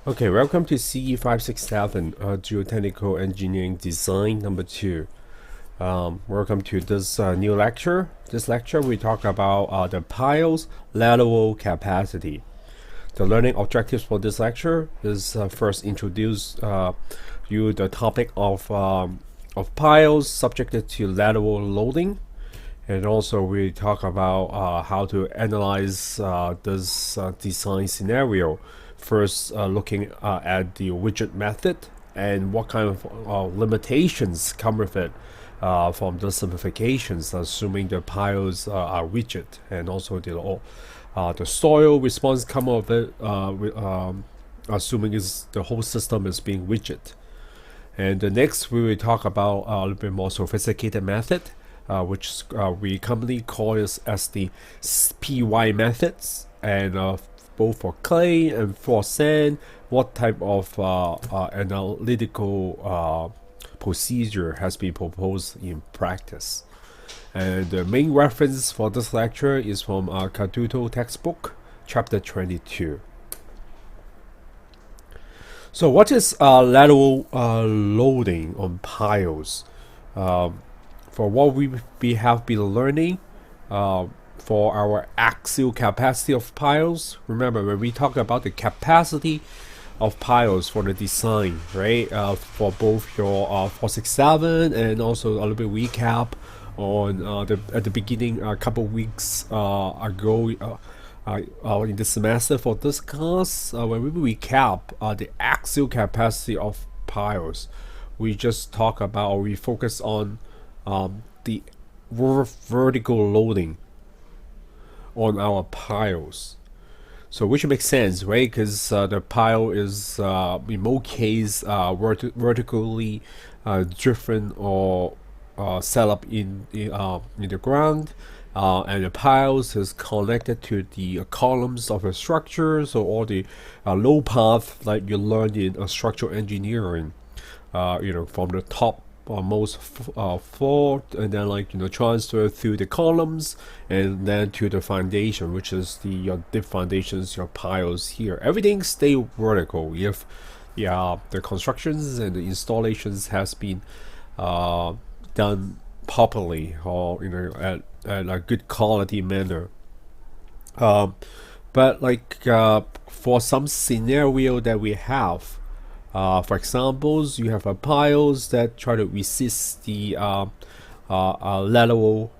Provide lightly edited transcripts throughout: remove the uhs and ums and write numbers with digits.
Okay, welcome to CE567 Geotechnical Engineering Design number 2. Welcome to this new lecture. This lecture we talk about the pile's lateral capacity. The learning objectives for this lecture is first introduce you the topic of piles subjected to lateral loading, and also we talk about how to analyze this design scenario. First, looking at the widget method and what kind of limitations come with it from the simplifications, assuming the piles are rigid, and also the soil response come of it, assuming the whole system is being rigid. And the next we will talk about a little bit more sophisticated method, which we commonly call as the PY methods, and both for clay and for sand, what type of analytical procedure has been proposed in practice. And the main reference for this lecture is from Carduto textbook, chapter 22. So what is lateral loading on piles? For what we have been learning, for our axial capacity of piles, remember when we talk about the capacity of piles for the design, right? For both your 467 and also a little bit recap on at the beginning a couple weeks ago in the semester for this class, when we recap the axial capacity of piles, we just talk about, or we focus on the vertical loading on our piles. So which makes sense, right? Because the pile is in most cases vertically driven or set up in the ground, and the piles is connected to the columns of a structure. So all the low path like you learned in structural engineering, from the top most floor, and then transfer through the columns and then to the foundation, which is your deep foundations, your piles here. Everything stay vertical if the constructions and the installations has been done properly, or at a good quality manner. But for some scenario that we have, for examples, you have piles that try to resist the lateral,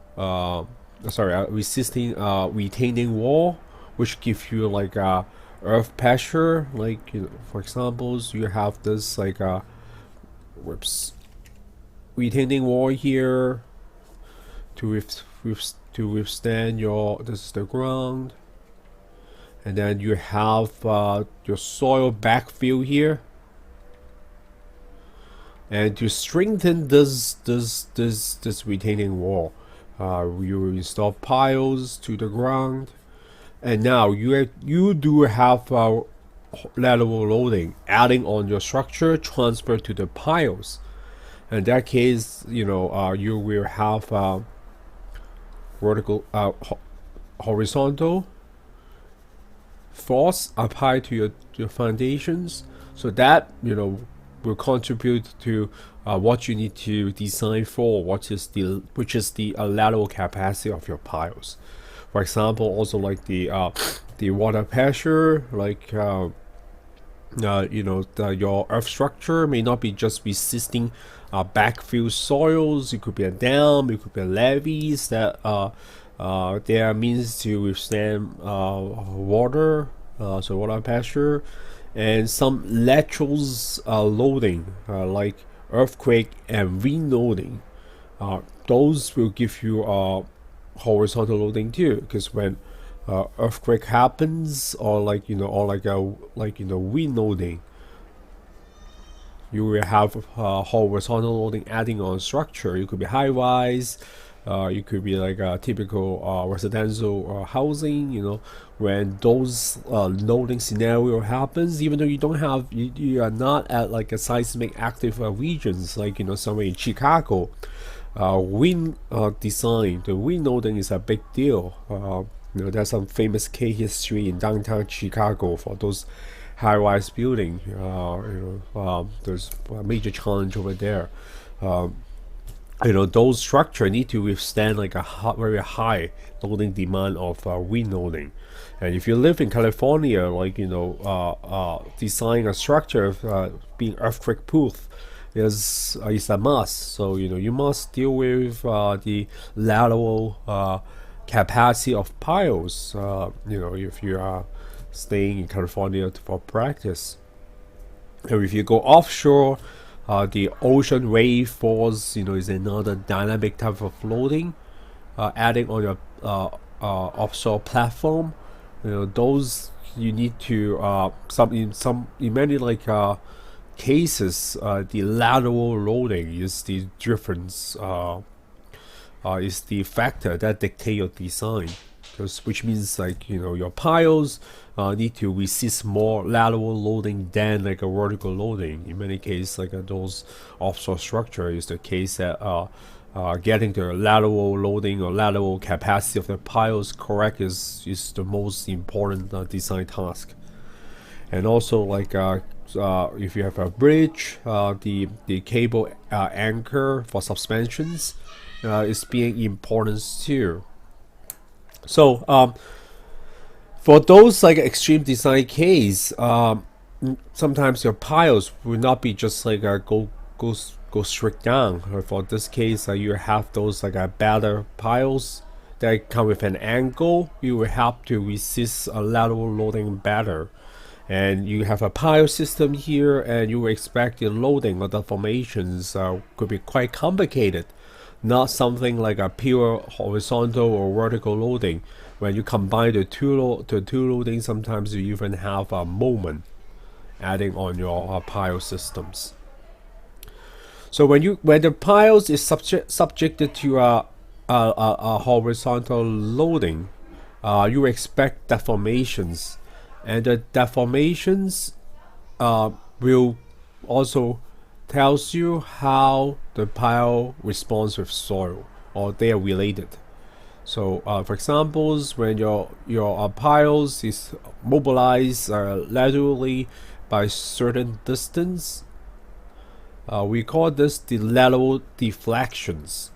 resisting retaining wall, which give you earth pressure. For examples, you have this retaining wall here to withstand this is the ground, and then you have your soil backfill here. And to strengthen this retaining wall, you install piles to the ground, and now you do have lateral loading adding on your structure, transfer to the piles. In that case, you will have vertical, horizontal force applied to your foundations, so that will contribute to what you need to design for, which is the lateral capacity of your piles. For example, also the water pressure, your earth structure may not be just resisting backfill soils. It could be a dam, it could be levees that there are means to withstand water, so water pressure. And some laterals loading, like earthquake and wind loading, those will give you horizontal loading too. Because when earthquake happens, or wind loading, you will have horizontal loading adding on structure. It could be high rise. It could be like a typical residential housing. When those loading scenario happens, even though you are not at a seismic active regions, somewhere in Chicago, wind design, the wind loading is a big deal. There's some famous case history in downtown Chicago for those high-rise building. There's a major challenge over there. Those structure need to withstand like a very high loading demand of wind loading. And if you live in California, design a structure being earthquake proof is a must. So you must deal with the lateral capacity of piles. If you are staying in California for practice, and if you go offshore, the ocean wave force, is another dynamic type of loading, adding on your offshore platform. Those you need to in many cases, the lateral loading is the difference. Is the factor that dictate your design, which means your piles need to resist more lateral loading than a vertical loading. In many cases, those offshore structure is the case that getting the lateral loading or lateral capacity of the piles correct is the most important design task. And also if you have a bridge, the cable anchor for suspensions is being important too. So for those extreme design case, sometimes your piles will not be just go straight down. For this case, you have those better piles that come with an angle. You will have to resist a lateral loading better. And you have a pile system here, and you will expect the loading of the formations could be quite complicated, not something like a pure horizontal or vertical loading. When you combine the two loadings, sometimes you even have a moment adding on your pile systems. So when the piles is subjected to a horizontal loading, you expect deformations, and the deformations will also tells you how the pile responds with soil, or they are related. So for examples, when your piles is mobilized laterally by certain distance, we call this the lateral deflections.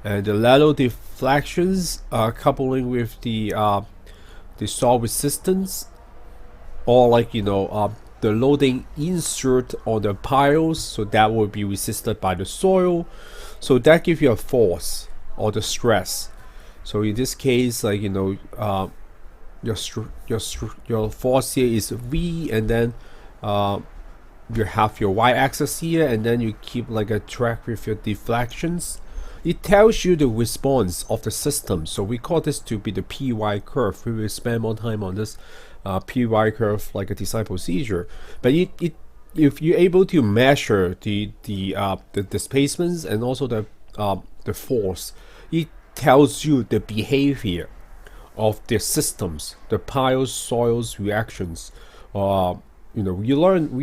And the lateral deflections are coupling with the soil resistance, or the loading insert on the piles, so that will be resisted by the soil. So that gives you a force or the stress. So in this case, your force here is V, and then you have your y-axis here, and then you keep a track with your deflections. It tells you the response of the system. So we call this to be the PY curve. We will spend more time on this PY curve like a design procedure. But if you're able to measure the displacements and also the force, it tells you the behavior of the systems, the piles, soils, reactions. We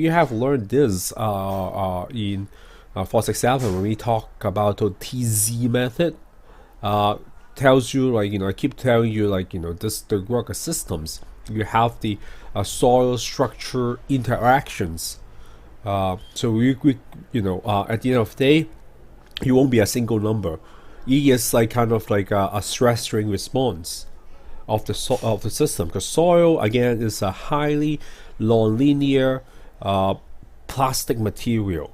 have learned this in 467 when we talk about the TZ method. Tells you I keep telling you this the work of systems. You have the soil structure interactions. So we at the end of the day, it won't be a single number. It is a stress strain response of the system, because soil again is a highly non-linear plastic material.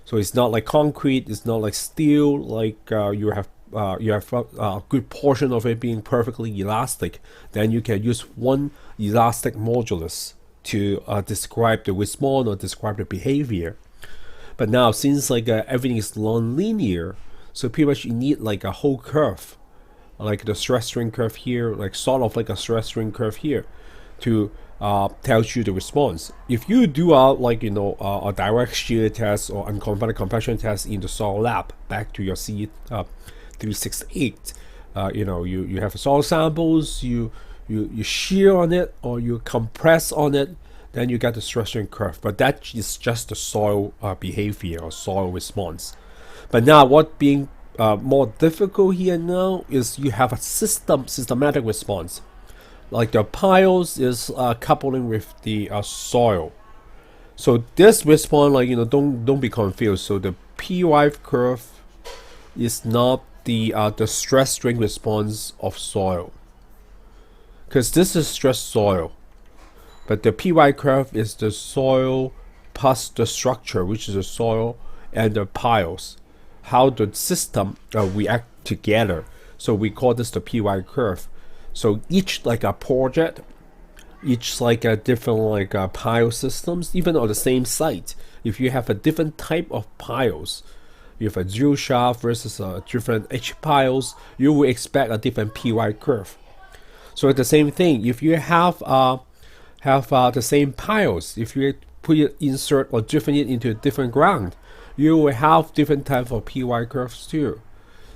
So it's not like concrete, it's not like steel, you have a good portion of it being perfectly elastic. Then you can use one elastic modulus to describe the response or describe the behavior. But now, since everything is non-linear, so pretty much you need a whole curve, like the stress strain curve here, sort of a stress strain curve here, to tells you the response. If you do a direct shear test or unconfined compression test in the soil lab, back to your C368, you have soil samples, you shear on it or you compress on it, then you get the stress strain curve. But that is just the soil behavior or soil response. But now what being more difficult here now is you have a systematic response. like the piles is coupling with the soil. So this response, like don't be confused. So the py curve is not the stress strain response of soil, because this is stress soil, but the py curve is the soil plus the structure, which is the soil and the piles, how the system react together. So we call this the py curve. So each like a project, each like a different like pile systems, even on the same site, if you have a different type of piles, you have a drill shaft versus a different H piles, you will expect a different py curve. So it's the same thing. If you have the same piles, if you put it insert or driven it into a different ground, you will have different type of py curves too.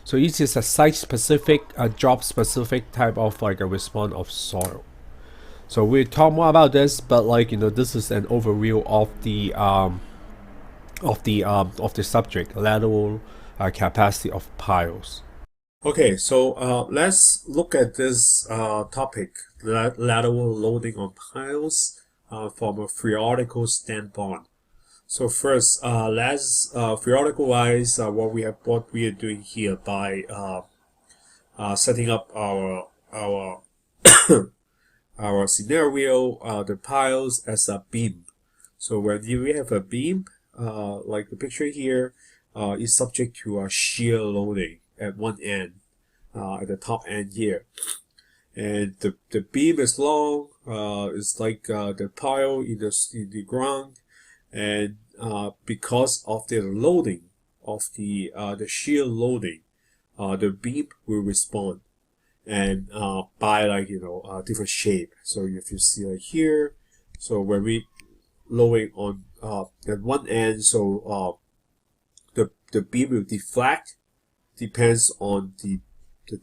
So it is a site specific, a job specific type of like a response of soil. So we'll talk more about this, but like this is an overview of the subject, lateral capacity of piles. Okay, so let's look at this topic, lateral loading on piles, from a theoretical standpoint. So first, let's theoretical-wise what we are doing here by setting up our scenario, the piles as a beam. So when we have a beam, like the picture here, is subject to a shear loading at one end, at the top end here, and the beam is long. It's like the pile in the ground, and because of the loading of the shear loading, the beam will respond, and by like different shape. So if you see like here, so when we loading on at one end, so the beam will deflect, depends on the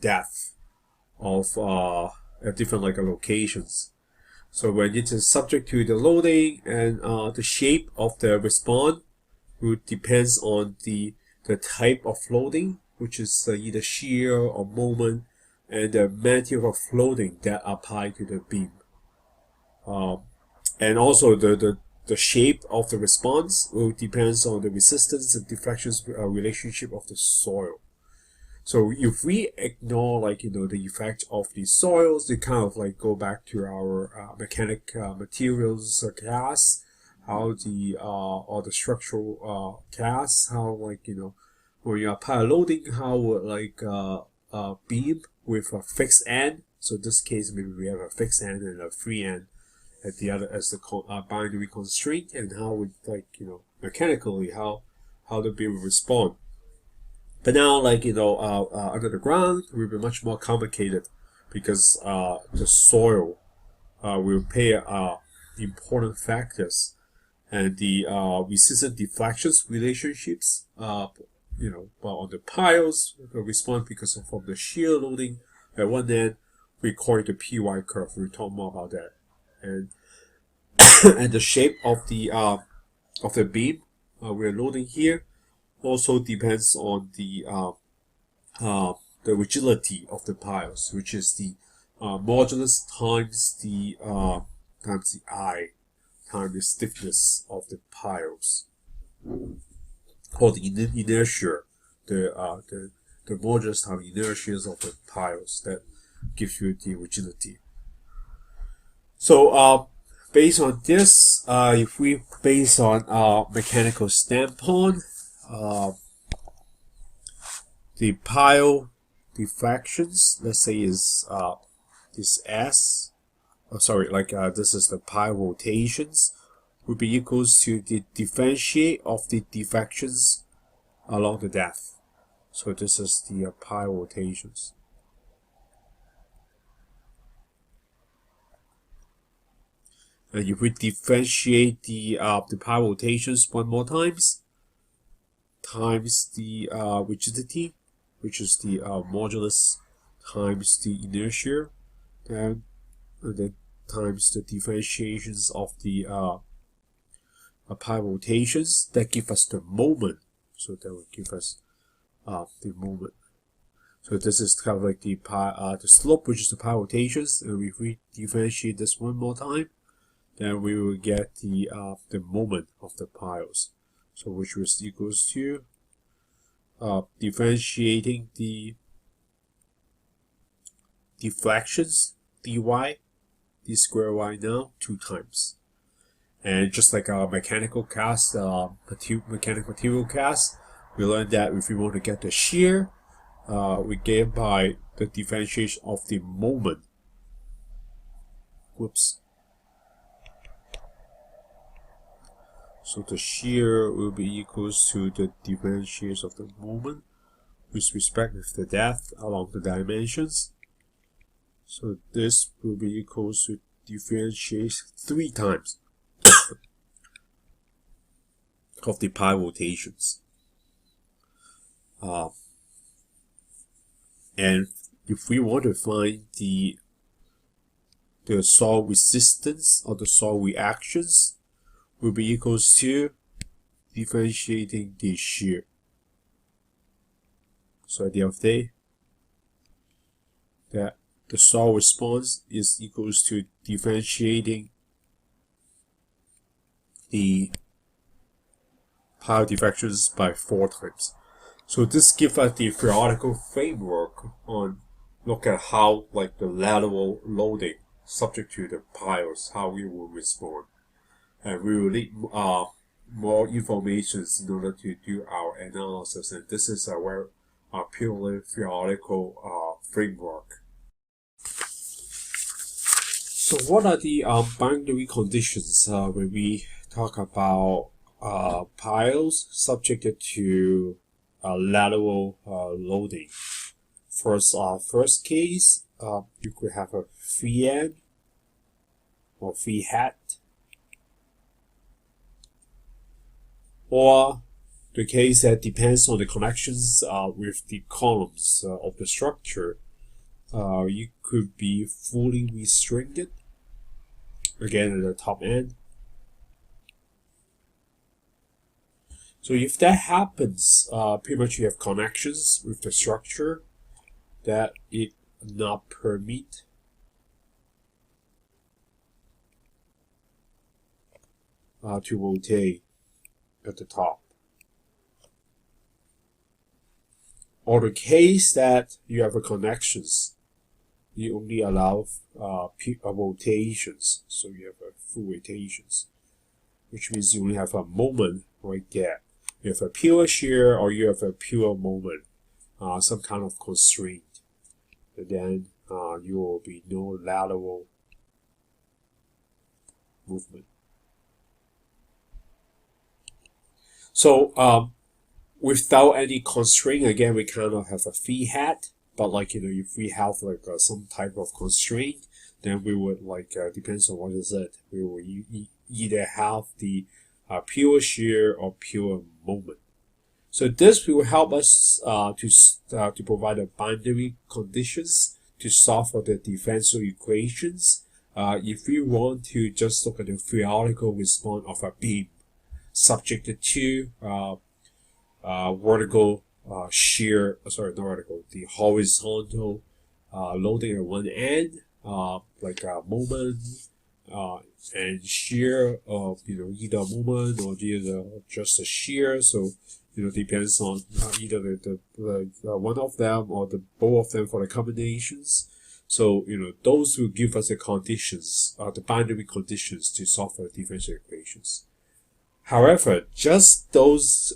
depth of at different like locations. So when it is subject to the loading, and the shape of the response will depends on the type of loading, which is either shear or moment, and the magnitude of loading that applied to the beam. And also the shape of the response will depends on the resistance and deflections relationship of the soil. So if we ignore like the effect of the soils, they kind of like go back to our mechanic materials class, how the or the structural class, how like when you apply loading, how like beam with a fixed end. So in this case, maybe we have a fixed end and a free end at the other as the binary constraint, and how we like mechanically how the beam will respond. But now, like under the ground, will be much more complicated, because the soil will play important factors, and the resistance deflections relationships. But on the piles, the response because from the shear loading at one end, we call it the py curve. We'll talk more about that, and and the shape of the beam we're loading here also depends on the rigidity of the piles, which is the modulus times the I times the stiffness of the piles, or the inertia, the modulus times inertia of the piles that gives you the rigidity. So based on this, if we based on mechanical standpoint, the pile deflections, let's say is S. Oh, sorry, like this is the pile rotations, would be equals to the differentiate of the deflections along the depth. So this is the pile rotations. And if we differentiate the pile rotations one more times the rigidity, which is the modulus times the inertia, and then times the differentiations of the pile rotations, that give us the moment. So that will give us the moment. So this is kind of like the slope, which is the pile rotations, and if we differentiate this one more time, then we will get the moment of the piles. So which was equals to differentiating the deflections dy d square y now 2 times. And just like our mechanical cast, mechanical material cast, we learned that if we want to get the shear, we get by the differentiation of the moment. Whoops. So the shear will be equals to the differentiation of the moment with respect with the depth along the dimensions. So this will be equals to differentiate 3 times of the pi rotations. And if we want to find the soil resistance or the soil reactions, will be equals to differentiating the shear. So at the end of the day, that the soil response is equals to differentiating the pile deflections by 4 times. So this gives us the theoretical framework on look at how like the lateral loading subject to the piles, how we will respond. And we will need more information in order to do our analysis. And this is a purely theoretical framework. So what are the boundary conditions when we talk about piles subjected to lateral loading? First case, you could have a free end or free head, or the case that depends on the connections with the columns of the structure. You could be fully restricted, again at the top end. So if that happens, pretty much you have connections with the structure that it not permit to rotate at the top. Or the case that you have a connections, you only allow rotations, so you have a full rotations, which means you only have a moment right there. You have a pure shear or you have a pure moment, some kind of constraint, and then you will be no lateral movement. So without any constraint, again, we kind of have a free head. But like, if we have like some type of constraint, then we would like, depends on what is it, we will either have the pure shear or pure moment. So this will help us to provide a boundary conditions to solve for the differential equations. If we want to just look at the theoretical response of a beam subjected to vertical shear, sorry, not vertical, the horizontal loading at one end, like a moment and shear of either a moment or just a shear. So depends on either the one of them or the both of them for the combinations. So those will give us the conditions, the boundary conditions to solve for the differential equations. However, just those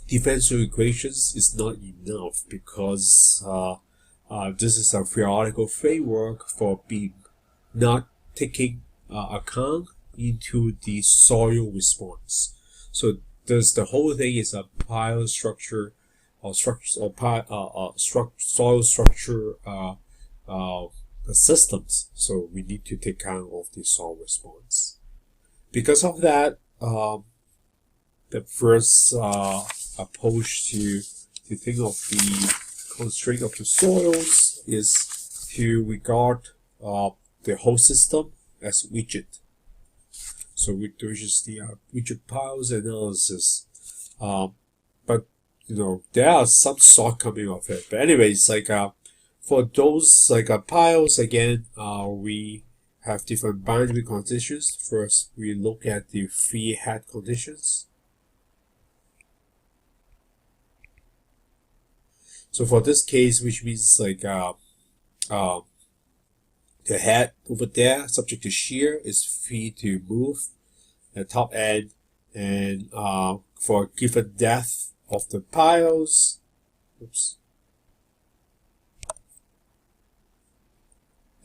differential equations is not enough, because this is a theoretical framework for beam, not taking account into the soil response. So the whole thing is a pile structure or soil structure systems. So we need to take account of the soil response. Because of that, the first approach to think of the constraint of the soils is to regard the whole system as widget. So which is the widget piles analysis. But there are some shortcoming of it. But anyways, for those piles again, we have different boundary conditions. First, we look at the free head conditions. So for this case, which means the head over there, subject to shear, is free to move the top end, and for a given depth of the piles,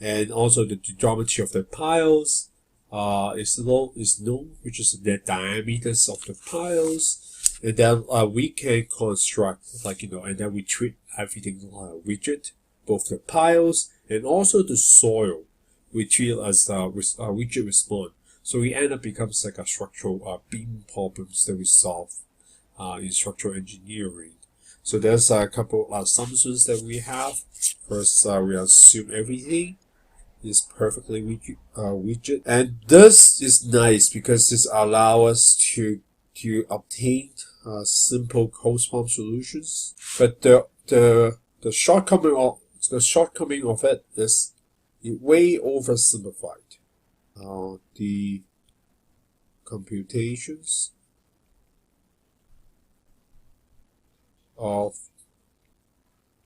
and also the geometry of the piles is known, which is the diameters of the piles, and then we can construct and then we treat everything rigid, both the piles and also the soil. We treat as a rigid response. So we end up becomes like a structural beam problems that we solve in structural engineering. So there's a couple of assumptions that we have. First, we assume everything is perfectly rigid, and this is nice because this allows us to obtain simple closed form solutions. But the shortcoming of it is way oversimplified. The computations of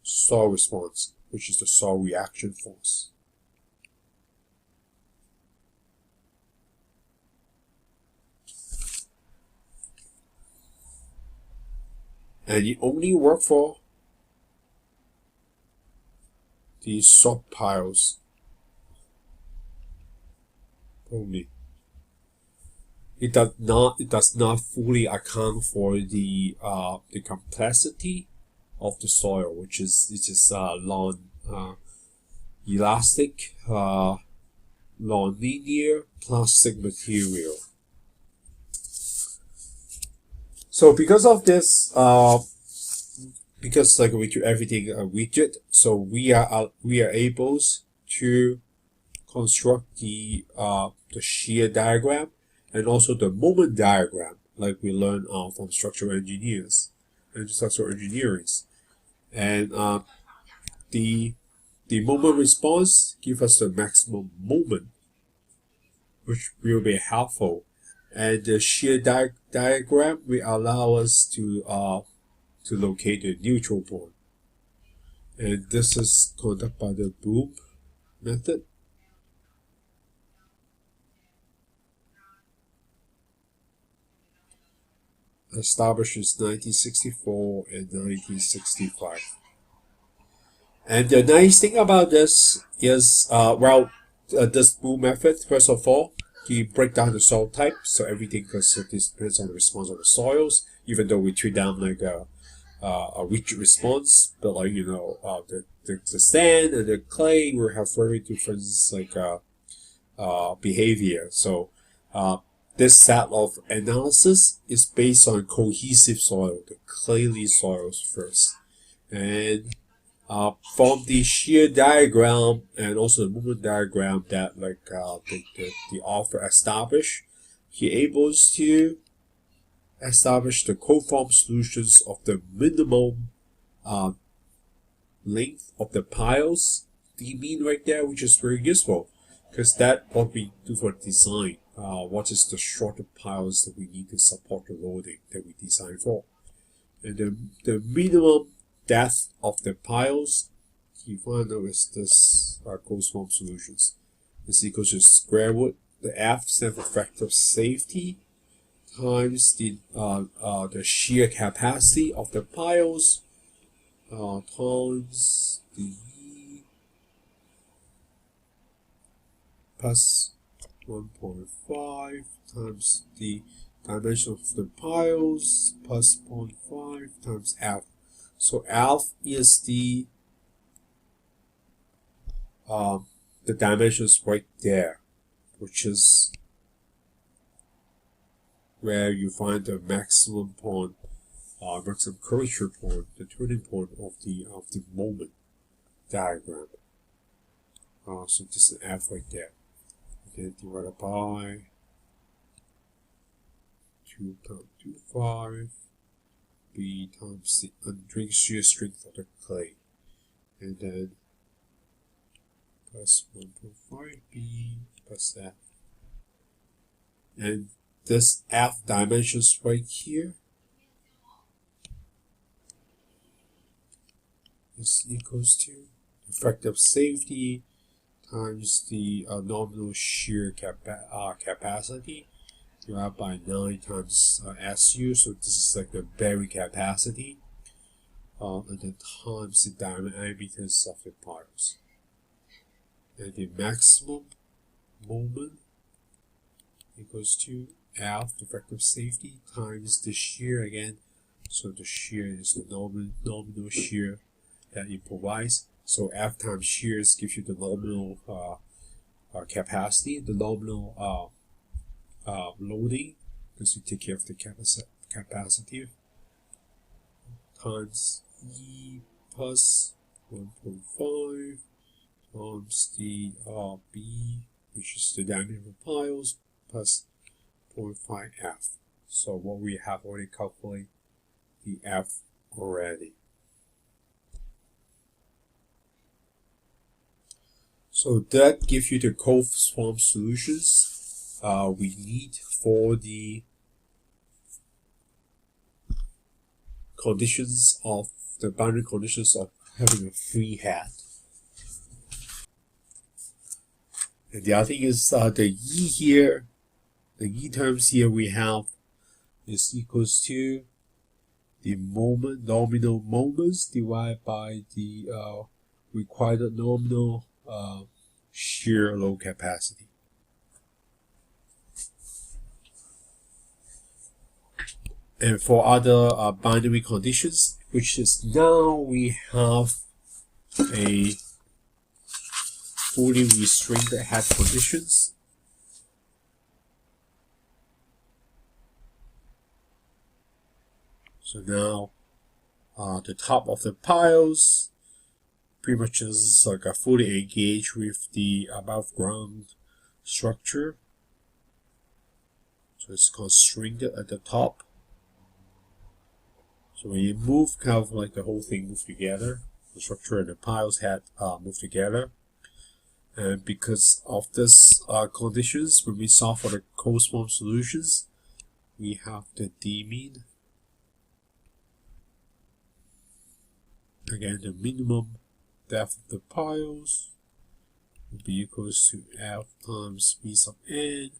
soil response, which is the soil reaction force. And it only work for the soft piles only. It does not fully account for the complexity of the soil, which is non-elastic, non-linear plastic material. So because of this, because we do everything rigid, so we are able to construct the shear diagram and also the moment diagram, like we learn from structural engineers and structural engineering. And the moment response give us the maximum moment, which will be helpful. And the shear diagram will allow us to locate the neutral point. And this is conducted by the Bloom method. Established in 1964 and 1965. And the nice thing about this is, this Bloom method, first of all, you break down the soil type, so everything, because this depends on the response of the soils, even though we treat them like a rigid response, but the sand and the clay will have very different behavior. So this set of analysis is based on cohesive soil, the clayey soils first, and from the shear diagram and also the movement diagram that the author established, he able to establish the conform solutions of the minimum length of the piles, the mean right there, which is very useful because that what we do for design. What is the shorter piles that we need to support the loading that we design for, and the minimum depth of the piles, you find out is this closed form solutions is equal to square root the F stands for factor of safety times the shear capacity of the piles times the plus 1.5 times the dimension of the piles plus 0.5 times F. So F is the dimensions right there, which is where you find the maximum point, maximum curvature point, the turning point of the moment diagram. So this is F right there. Okay, divided by 2.25 B times the undrained shear strength of the clay, and then plus 1.5 B plus F. And this F dimensions right here is equals to effective safety times the nominal shear capacity divided by 9 times SU, so this is like the bearing capacity, and then times the diameters of the piles. And the maximum moment equals to F, the effective safety, times the shear again. So the shear is the nominal shear that it provides. So F times shears gives you the nominal capacity, the nominal loading, because you take care of the capacitive, times E plus 1.5 times the B, which is the diameter of piles, plus 0.5 F. So what we have already calculated the F already. So that gives you the cold swamp solutions we need for the conditions of the boundary conditions of having a free head. And the other thing is the E here, the E terms here we have is equals to the nominal moments divided by the required nominal shear load capacity. And for other boundary conditions, which is now we have a fully restrained head conditions. So now the top of the piles pretty much is like a fully engaged with the above ground structure. So it's constrained at the top. So when you move, kind of like the whole thing moves together. The structure and the piles head move together. And because of this conditions, when we solve for the cold swamp solutions, we have the D mean. Again, the minimum depth of the piles will be equals to F times B sub n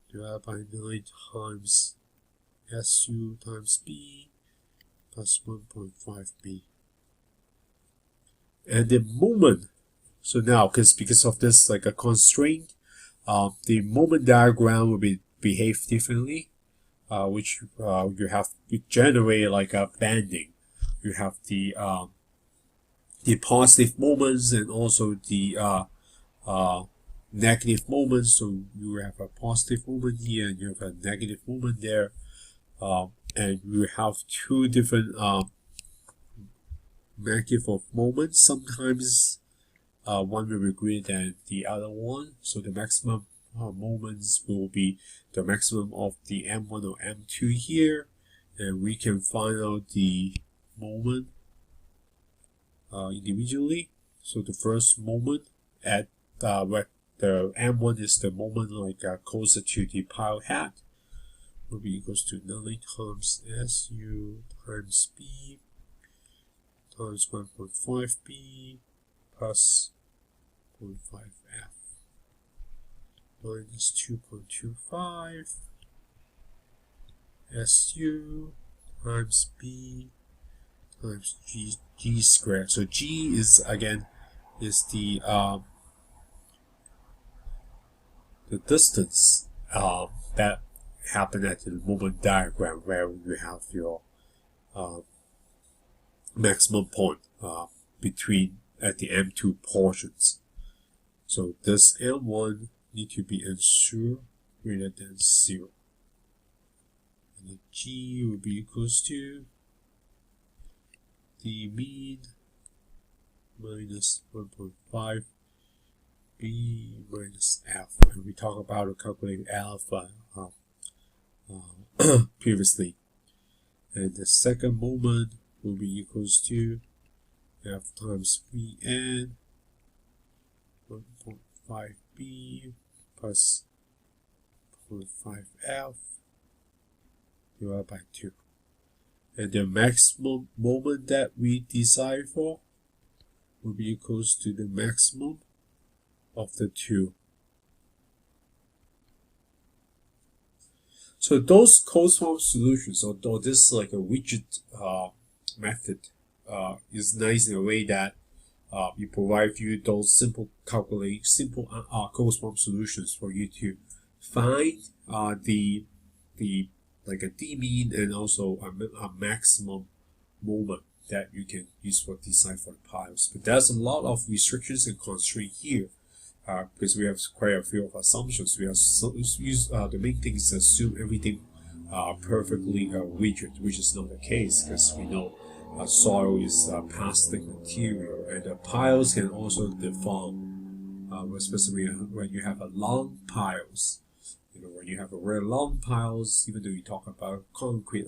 divided by 9 times SU times B plus 1.5 B. And the moment, so now because of this like a constraint, the moment diagram will behave differently, which you generate like a banding. You have the positive moments and also the negative moments. So you have a positive moment here and you have a negative moment there, and you have two different magnitude of moments. Sometimes one will be greater than the other one. So the maximum moments will be the maximum of the M1 or M2 here, and we can find out the moment individually. So the first moment at where the M1 is the moment like closer to the pile head will be equals to 9 times SU times B times 1.5 B plus 0.5 F minus 2.25 SU times B times G squared. So G is again is the distance that happened at the moment diagram where you have your maximum point between at the M2 portions. So this M1 need to be ensured greater than 0. And the G will be equals to the mean minus 1.5 B minus F. And we talked about calculating alpha previously. and the second moment will be equals to F times Vn 1.5b plus 0.5F divided by 2. And the maximum moment that we decide for will be equals to the maximum of the two. So those closed form solutions, or this like a widget method, is nice in a way that it provides you those simple closed form solutions for you to find the like a d mean and also a maximum moment that you can use for design for the piles. But there's a lot of restrictions and constraints here. Because we have quite a few of assumptions. We have the main thing is to assume everything perfectly rigid, which is not the case, because we know soil is a plastic material, and the piles can also deform, especially when you have a long piles. When you have a very long piles, even though you talk about concrete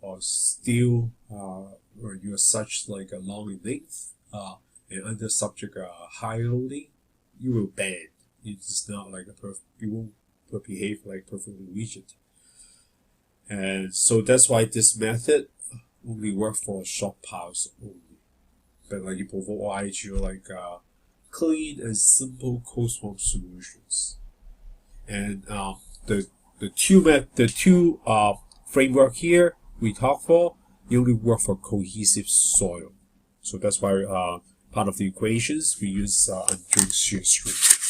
or steel, when you are such like a long in length, and under subject high loading, you will bend. It's just not like you won't behave like perfectly rigid. And so that's why this method only works for short piles only. But like it provides you like clean and simple closed form solutions. And the two framework here we talk for, they only work for cohesive soil. So that's why part of the equations we use undrained shear strength.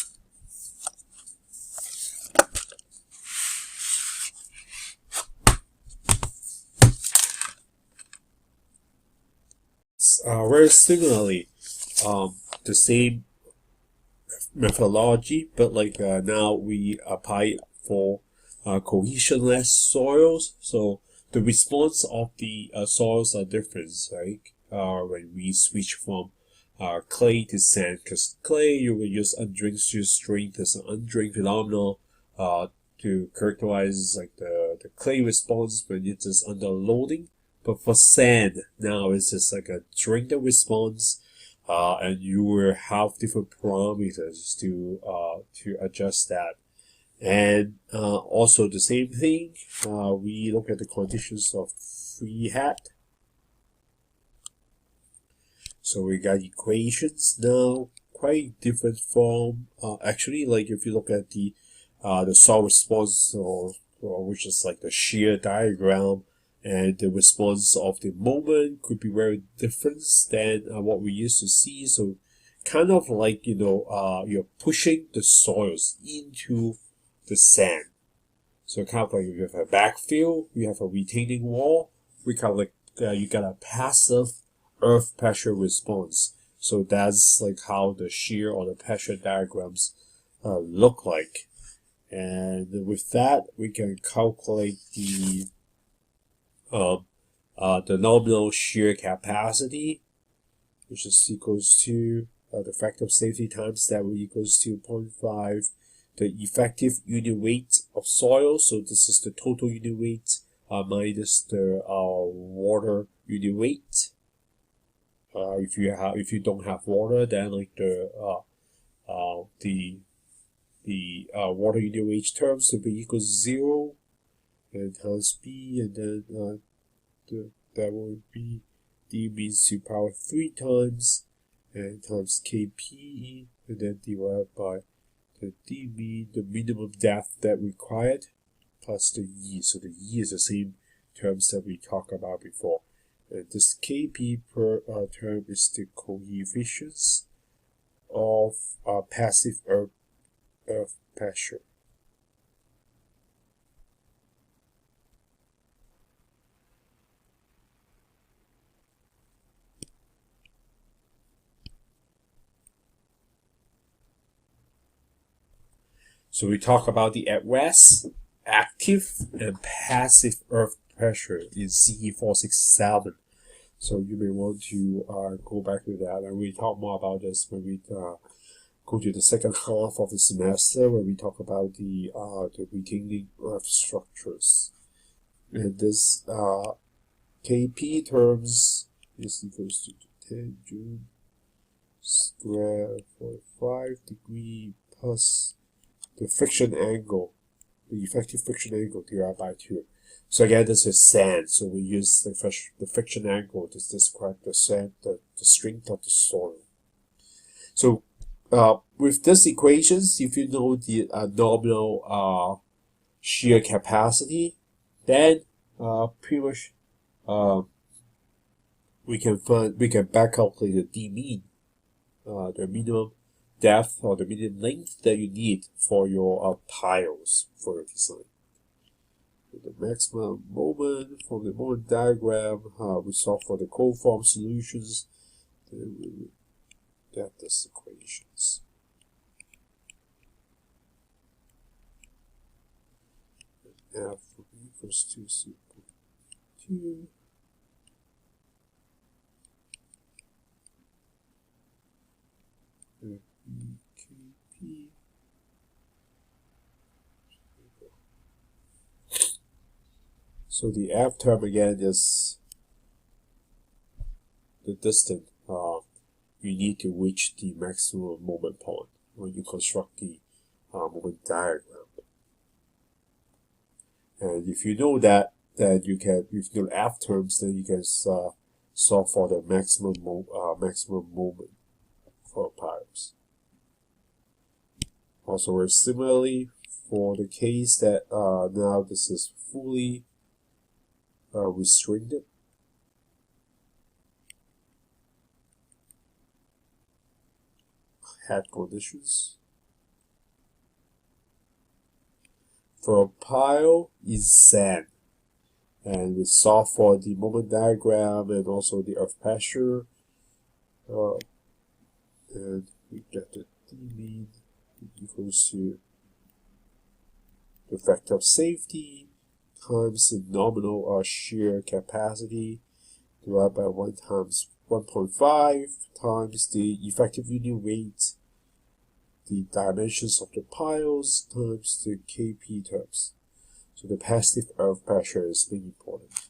Very similarly, the same methodology, but like now we apply it for cohesionless soils. So the response of the soils are different, right? When we switch from clay to sand, because clay you will use undrained shear strength as an undrained phenomenon to characterize like the clay response when it's just under loading. But for sand, now it's just like a drained response, and you will have different parameters to adjust that. And also the same thing, we look at the conditions of free head. So we got equations now, quite different from actually, like if you look at the soil response, or which is like the shear diagram, and the response of the moment could be very different than what we used to see. So kind of like you're pushing the soils into the sand. So kind of like if you have a backfill, you have a retaining wall, we kind of like you got a passive earth pressure response. So that's like how the shear or the pressure diagrams look like. And with that, we can calculate the nominal shear capacity, which is equals to the factor of safety times that will equals to 0.5, the effective unit weight of soil. So this is the total unit weight minus the water unit weight. If you don't have water, then like the water unit weight terms will be equals 0 and times b, and then that will be d means to power 3 times and times kp, and then divided by the d mean, the minimum depth that required, plus the e. So the e is the same terms that we talked about before. And this kp per term is the coefficients of passive earth pressure. So we talk about the at rest, active, and passive earth pressure in CE467. So you may want to go back to that, and we talk more about this when we go to the second half of the semester, when we talk about the retaining earth structures. And this Kp terms is equals to tangent square 45 degree plus the friction angle, the effective friction angle divided by 2. So again, this is sand, so we use the friction angle to describe the sand, the strength of the soil. So with these equations, if you know the nominal shear capacity, then pretty much we can back calculate the d mean, the minimum depth or the minimum length that you need for your piles for your design. The maximum moment from the moment diagram, we solve for the cold form solutions. Then we will get these equations. F equals to 0.2. Kp. So the F term again is the distance you need to reach the maximum moment point when you construct the moment diagram. And if you know that, then you can, if you know F terms, then you can solve for the maximum moment for piles. Also, similarly, for the case that now this is fully restricted, head conditions. For a pile is sand, and we solve for the moment diagram and also the earth pressure, and we get the d mean equals to the factor of safety times the nominal shear capacity divided by 1 times 1.5 times the effective unit weight, the dimensions of the piles times the Kp terms. So the passive earth pressure is really important.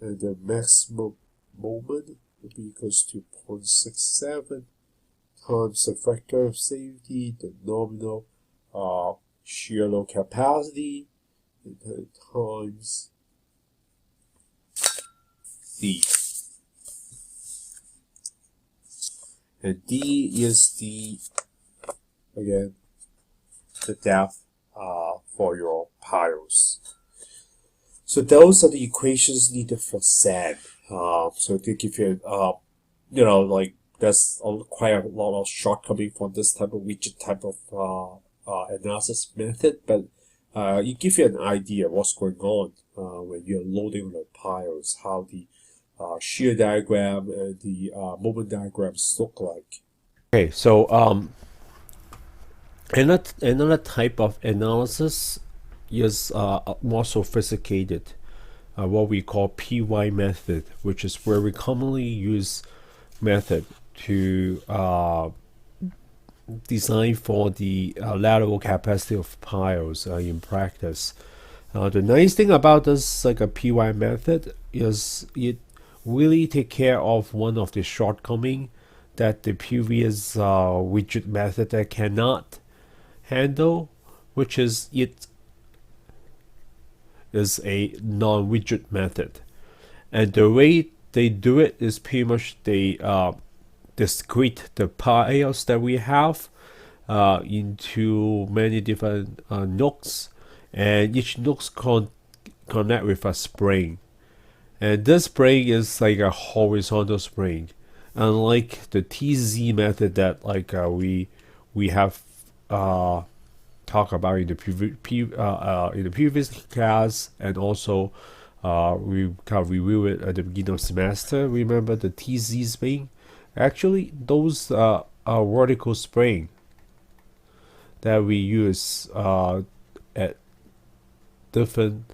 And the maximum moment will be equals to 0.67 times the factor of safety, the nominal shear load capacity, and then times D. And D is again, the depth for your piles. So those are the equations needed for sand. So to give you, like there's quite a lot of shortcoming for this type of rigid type of analysis method, but it gives you an idea of what's going on when you're loading the piles, how the shear diagram and the moment diagrams look like. Okay, so another type of analysis is more sophisticated, what we call PY method, which is very commonly used method to design for the lateral capacity of piles in practice. The nice thing about this like a PY method is it really take care of one of the shortcoming that the previous rigid method that cannot handle, which is it is a non-rigid method. And the way they do it is pretty much they discrete the piles that we have into many different nooks, and each nooks connect with a spring. And this spring is like a horizontal spring, unlike the TZ method that like we have talked about in the previous class, and also we can review it at the beginning of the semester. Remember the TZ spring? Actually, those are vertical spring that we use at different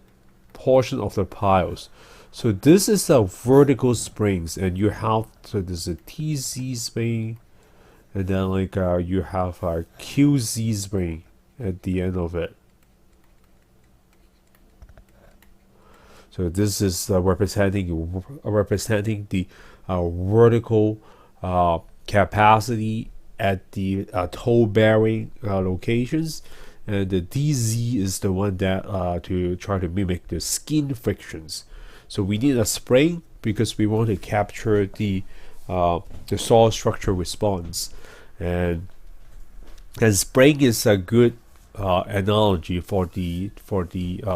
portion of the piles. So this is a vertical springs, and you have, so there's a TZ spring, and then like you have a QZ spring at the end of it. So this is representing the vertical capacity at the toe bearing locations, and the DZ is the one that to try to mimic the skin frictions. So we need a spring because we want to capture the soil structure response, and spring is a good analogy for the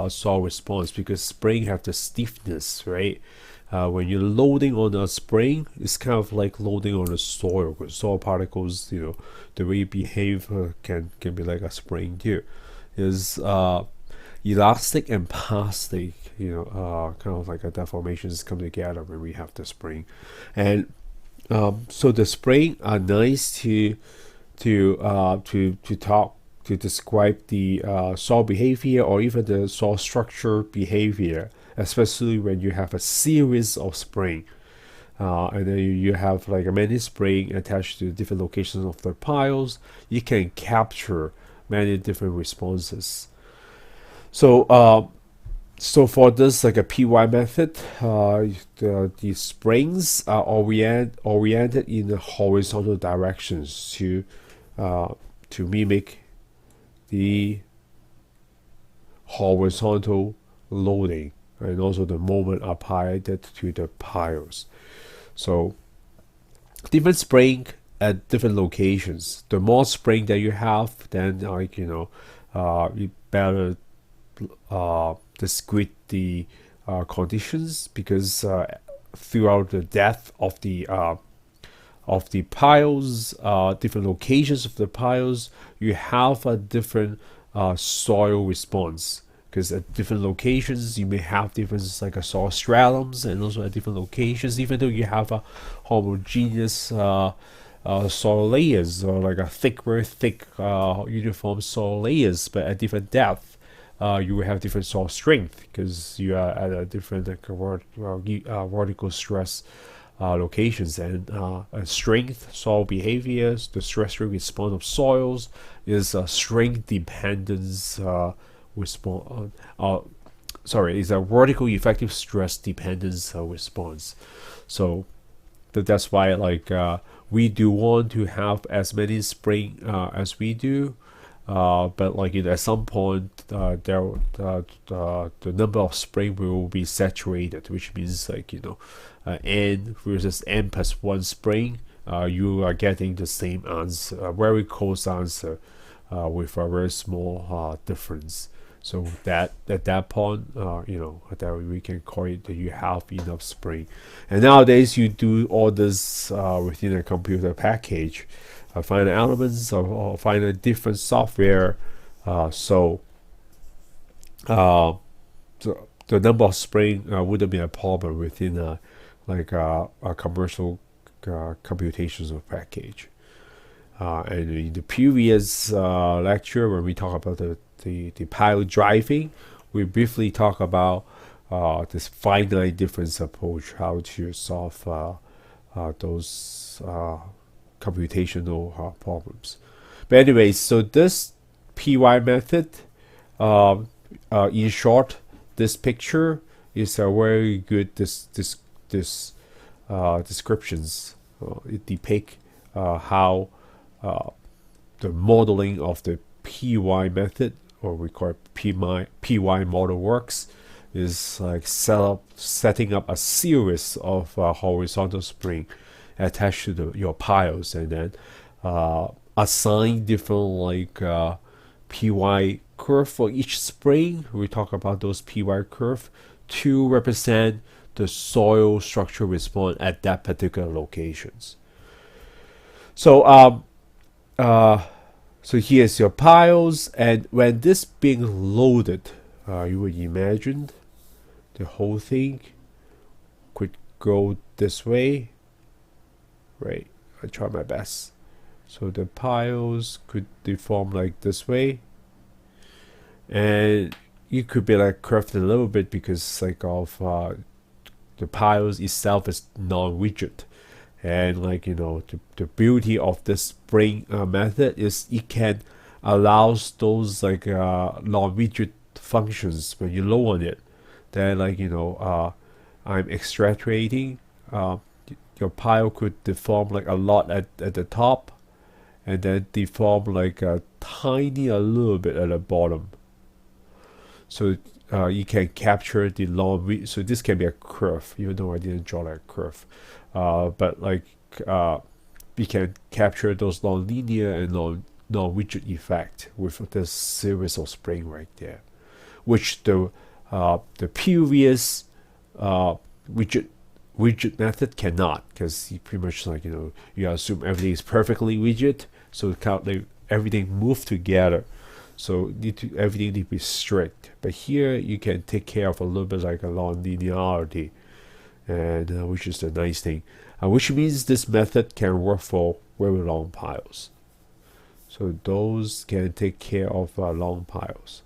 soil response, because spring have the stiffness, right? When you're loading on a spring, it's kind of like loading on a soil, because soil particles, the way you behave can be like a spring too. Is elastic and plastic, kind of like a deformations come together when we have the spring, and so the spring are nice to talk to describe the soil behavior or even the soil structure behavior, especially when you have a series of spring. And then you have like a many spring attached to different locations of the piles. You can capture many different responses. So for this like a PY method, the springs are oriented in the horizontal directions to mimic the horizontal loading, and also the moment applied to the piles. So different spring at different locations. The more spring that you have, then you better discrete the conditions, because throughout the depth of the piles, different locations of the piles, you have a different soil response. Because at different locations, you may have different like a soil stratums, and also at different locations, even though you have a homogeneous soil layers, or like a thick uniform soil layers, but at different depth, you will have different soil strength, because you are at a different vertical stress locations, and strength, soil behaviors, the stress response of soils is a strength dependence response. Is a vertical effective stress dependence response. So that's why we do want to have as many spring as we do. But at some point, the number of spring will be saturated, which means n versus n plus 1 spring, you are getting the same answer, a very close answer, with a very small difference. So that at that point, that we can call it that you have enough spring. And nowadays, you do all this within a computer package. Find elements or find a different software. So the number of spring wouldn't be a problem within a commercial computational package. And in the previous lecture, when we talk about the pile driving, we briefly talk about this finite difference approach, how to solve those computational problems. But anyways, so this PY method, in short, this picture is a very good descriptions. It depicts how the modeling of the PY method, or we call it PY model, works. Is like setting up a series of horizontal spring attached to your piles, and then assign different PY curve for each spring. We talk about those PY curve to represent the soil structure response at that particular locations. So so here's your piles, and when this being loaded, you would imagine the whole thing could go this way, right? I try my best. So the piles could deform like this way, and you could be curved a little bit because of the piles itself is non-rigid. And the beauty of this spring method is it can allows those non-rigid functions when you load on it, then I'm extracting, your pile could deform like a lot at the top, and then deform like a little bit at the bottom. So you can capture the long. So this can be a curve, even though I didn't draw like a curve. But we can capture those non-linear and non-rigid effect with this series of spring right there, which the previous rigid method cannot, because you pretty much you assume everything is perfectly rigid, so everything move together, so everything need to be strict. But here you can take care of a little bit like a non-linearity, and which is the nice thing, which means this method can work for very long piles. So those can take care of long piles.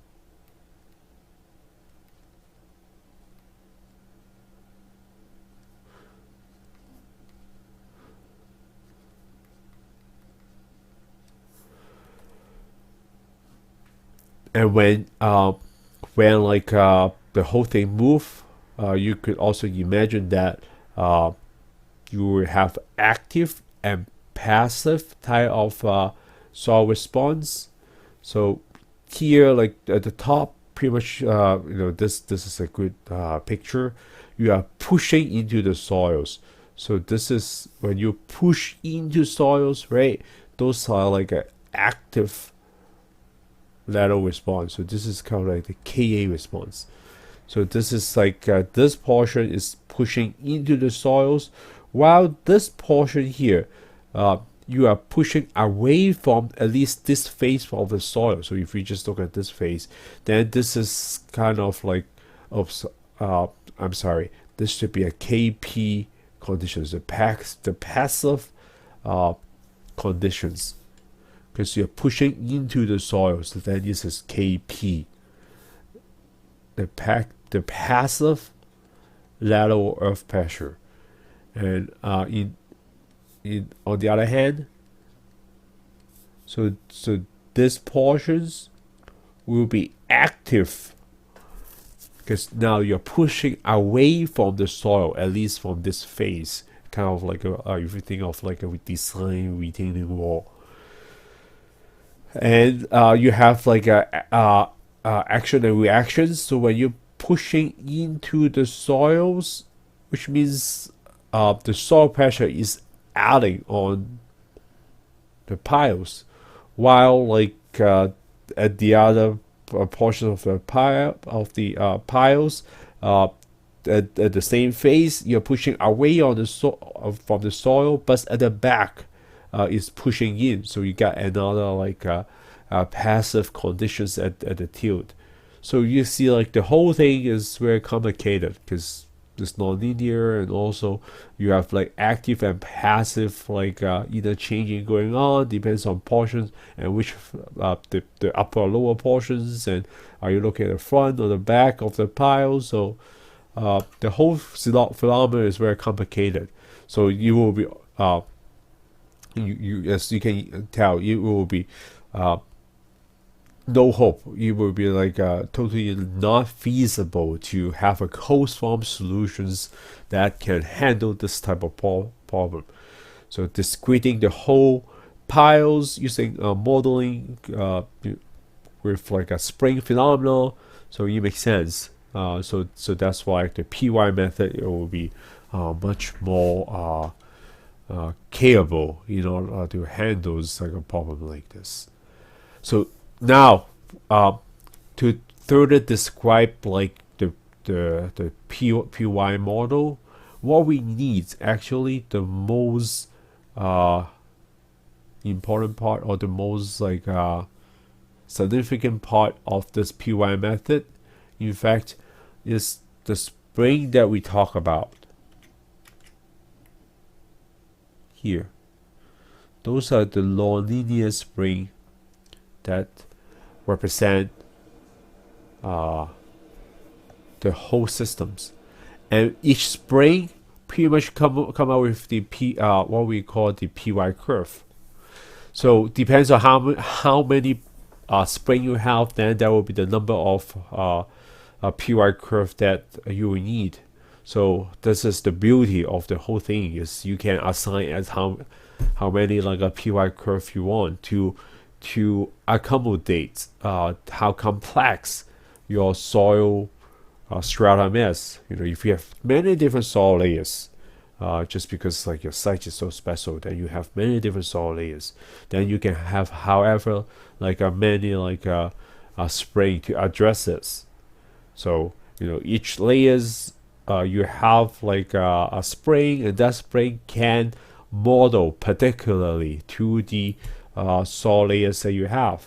And when the whole thing move, you could also imagine that you will have active and passive type of soil response. So here, like at the top, pretty much this is a good picture. You are pushing into the soils. So this is when you push into soils, right? Those are like an active lateral response. So this is kind of like the Ka response. So this is like this portion is pushing into the soils, while this portion here, you are pushing away from at least this phase of the soil. So if we just look at this phase, then this is kind of like, I'm sorry, this should be a Kp conditions, the passive conditions, because you're pushing into the soil. So then this is Kp, the passive lateral earth pressure. And on the other hand, so these portions will be active, because now you're pushing away from the soil, at least from this phase, kind of like if you think of like a design retaining wall. And you have like a action and reactions. So when you're pushing into the soils, which means the soil pressure is adding on the piles, while like at the other portion of the piles, at the same phase, you're pushing away on the from the soil, but at the back is pushing in. So you got another like passive conditions at the tilt. So you see like the whole thing is very complicated, because it's non-linear, and also you have like active and passive like interchanging going on, depends on portions and which the upper or lower portions, and are you looking at the front or the back of the pile. So the whole phenomenon is very complicated. So you will be you as you can tell, you will be no hope. It will be like totally not feasible to have a closed form solutions that can handle this type of problem. So discreting the whole piles using modeling with like a spring phenomenon, so it makes sense. So that's why the PY method, it will be much more capable, to handle like a problem like this. So now, to further describe like the PY model, what we need actually, the most important part, or the most like significant part of this PY method, in fact, is the spring that we talk about here. Those are the non-linear spring that represent the whole systems, and each spring pretty much come out with the what we call the PY curve. So depends on how many spring you have, then that will be the number of PY curve that you will need. So this is the beauty of the whole thing, is you can assign as how many like a PY curve you want to accommodate how complex your soil stratum is. If you have many different soil layers, just because like your site is so special that you have many different soil layers, then you can have however like a many like a spring to address this. So each layers you have like a spring, and that spring can model particularly to the soil layers that you have.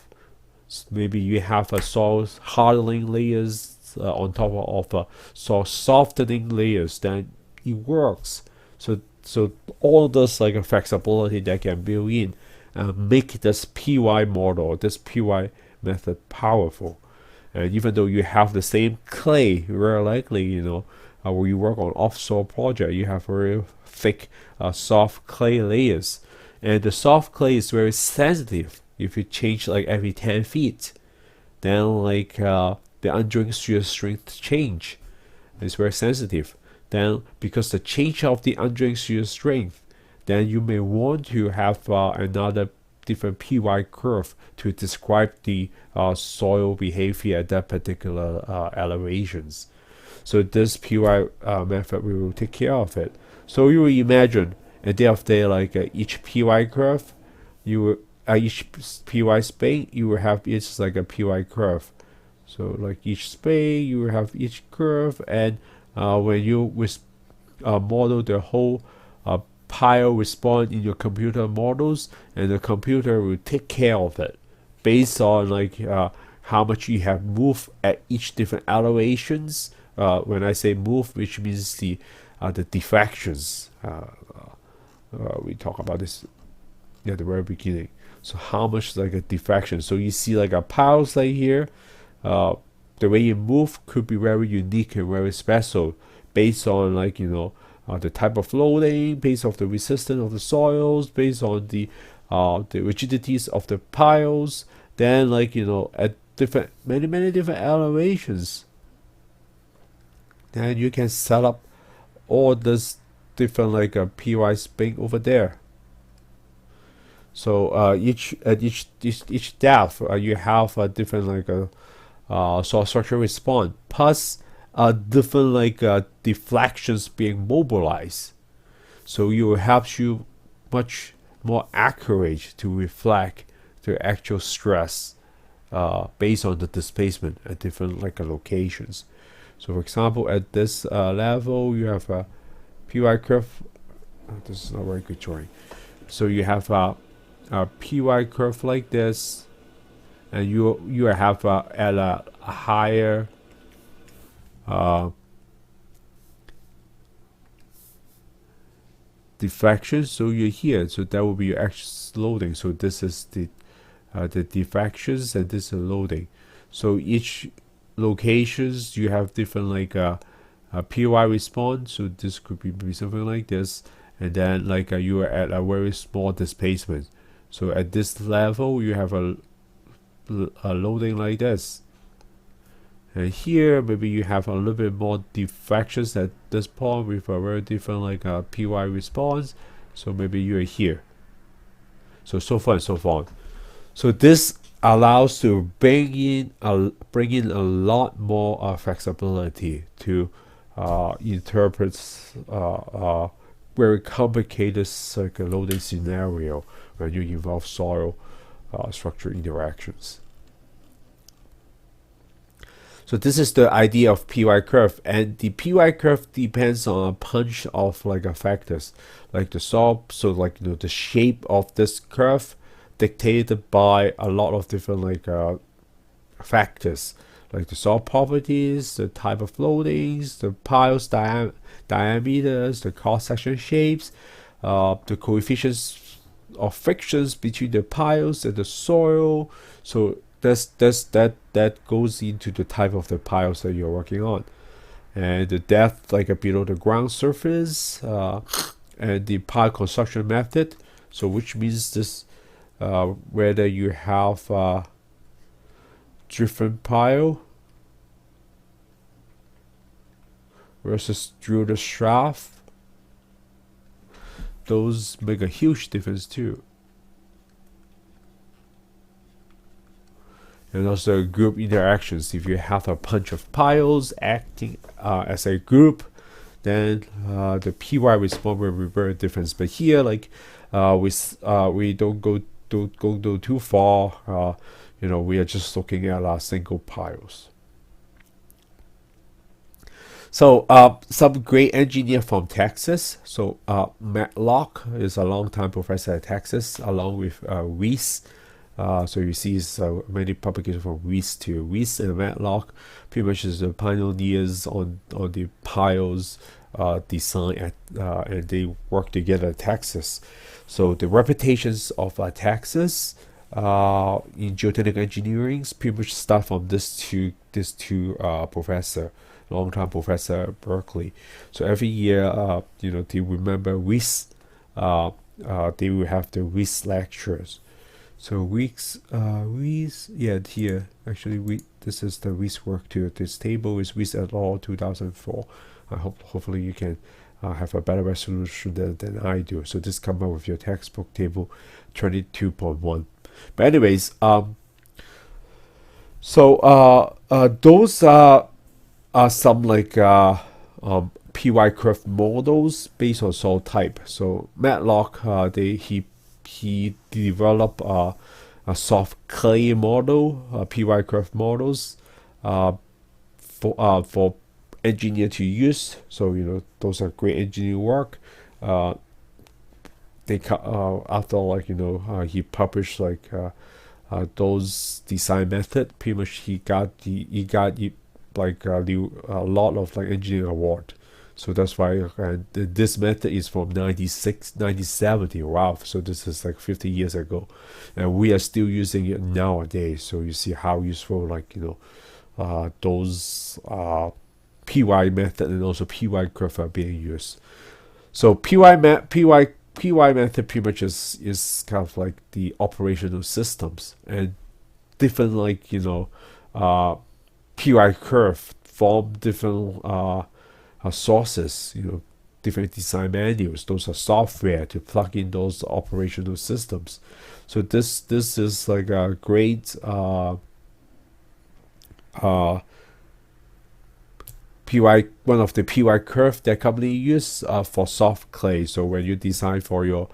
Maybe you have a soil hardening layers on top of soil softening layers, then it works. So all this like a flexibility that can build in make this PY model, this PY method powerful. And even though you have the same clay, very likely, when you work on offshore project, you have very thick, soft clay layers. And the soft clay is very sensitive. If you change like every 10 feet, then like the undrained shear strength change. It's very sensitive. Then because the change of the undrained shear strength, then you may want to have another different PY curve to describe the soil behavior at that particular elevations. So this PY method will take care of it. So you will imagine at the end of the day, like each PY curve, each PY space, you will have each like a PY curve. So like each space, you will have each curve, and when you model the whole pile response in your computer models, and the computer will take care of it based on like how much you have moved at each different elevations. When I say move, which means the deflections. We talk about this at the very beginning. So how much like a deflection? So you see like a piles like here. The way you move could be very unique and very special based on like the type of loading, based on the resistance of the soils, based on the rigidities of the piles. Then like at many different elevations, then you can set up all this different like a PY spin over there. So each depth you have a different like a soil structure response, plus different like deflections being mobilized. So it will help you much more accurate to reflect the actual stress based on the displacement at different like locations. So for example, at this level, you have a PY curve. This is not a very good drawing. So you have a PY curve like this, and you have at a higher deflection. So you're here. So that will be your actual loading. So this is the deflections, and this is loading. So each locations you have different like a PY response. So this could be something like this, and then like you are at a very small displacement. So at this level you have a loading like this, and here maybe you have a little bit more deflections at this point with a very different like a PY response. So maybe you are here. So far and so on. So this allows to bring in a lot more flexibility to interpret very complicated circuit loading scenario when you involve soil structure interactions. So this is the idea of PY curve, and the PY curve depends on a bunch of like factors, like the soil. So like the shape of this curve dictated by a lot of different like factors, like the soil properties, the type of loadings, the piles diameters, the cross-section shapes, the coefficients of frictions between the piles and the soil. So that goes into the type of the piles that you're working on, and the depth like below the ground surface, and the pile construction method. So which means this whether you have different pile versus drill the shaft, those make a huge difference too. And also group interactions. If you have a bunch of piles acting as a group, then the PY response will be very different. But here, like we don't go too far. We are just looking at our single piles. So some great engineer from Texas. So Matlock is a longtime professor at Texas, along with Weiss. So you see many publications from Weiss too. Weiss and Matlock pretty much is the pioneers on the piles design and they work together at Texas. So the reputations of Texas in geotechnical engineering pretty much start from these two professor, long-time professor at Berkeley. So every year, they remember Weiss. They will have the Weiss lectures. So Weiss, yeah, here actually this is the Weiss work too. This table is Weiss et al. 2004. Hopefully you can have a better resolution than I do. So just come up with your textbook table 22.1. But anyways, so those are some like PY curve models based on soil type. So Matlock, he developed a soft clay model, PY curve models, for engineer to use. So those are great engineering work. They after he published those design method. Pretty much he got a lot of engineering award. So that's why this method is from 1970. Wow, so this is 50 years ago, and we are still using it nowadays. So you see how useful those PY method and also PY curve are being used. So PY method pretty much is kind of like the operational systems, and different PY curve from different sources, different design manuals. Those are software to plug in those operational systems. So this is like a great PY, one of the PY curve that company use for soft clay. So when you design for your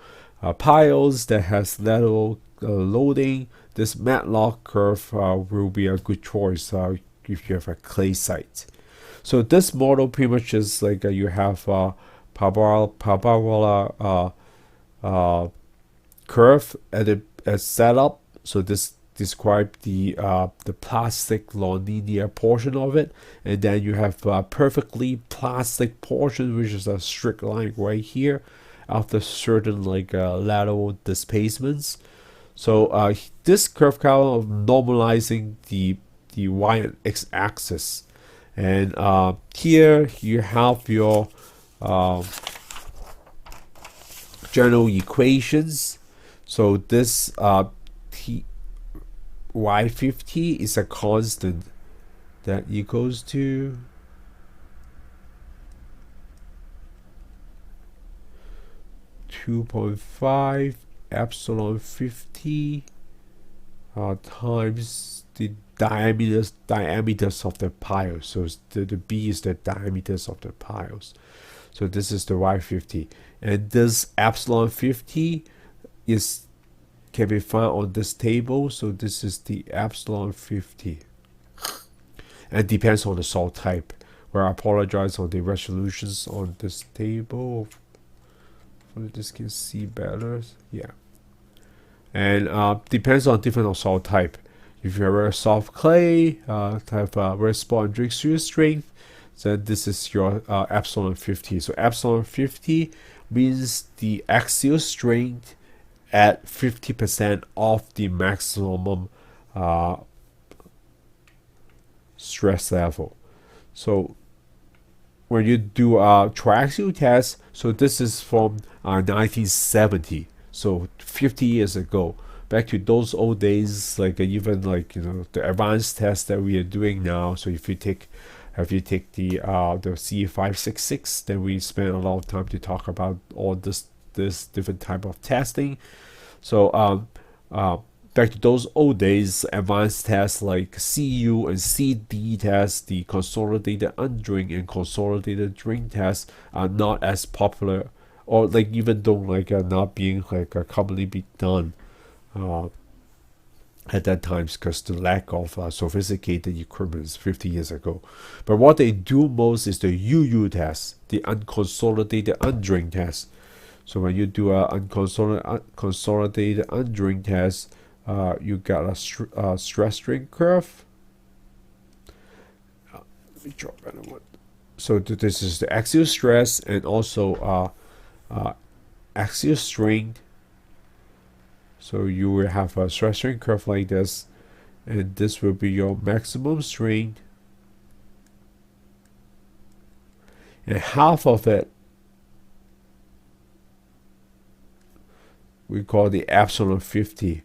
piles that has lateral loading, this Matlock curve will be a good choice if you have a clay site. So this model pretty much is like you have parabola curve as setup. So this describe the plastic nonlinear portion of it, and then you have perfectly plastic portion, which is a strict line right here after certain lateral displacements. So this curve kind of normalizing the y and x axis, and here you have your general equations. So this y50 is a constant that equals to (2.5 epsilon 50 times the diameters of the piles. So the B is the diameters of the piles. So this is the y50, and this epsilon 50 can be found on this table. So this is the epsilon 50, and depends on the soil type. Where I apologize on the resolutions on this table. Hopefully this can see better. Yeah, and depends on different soil type. If you have a soft clay, type very small and drink shear strength, then this is your epsilon 50. So epsilon 50 means the axial strength at 50% of the maximum stress level. So when you do a triaxial test, so this is from 1970, so 50 years ago. Back to those old days, even the advanced tests that we are doing now. So if you take If you take the C566, then we spend a lot of time to talk about all this different type of testing. So back to those old days, advanced tests like CU and CD tests, the consolidated undrain and consolidated drain tests are not as popular, or like even though like not being like commonly be done at that time because the lack of sophisticated equipment 50 years ago. But what they do most is the UU test, the unconsolidated undrain test. So when you do a unconsolidated undrain test, you got a stress strain curve. Let me draw a better one. So this is the axial stress and also axial strain. So you will have a stress strain curve like this, and this will be your maximum strain, and half of it we call the epsilon 50.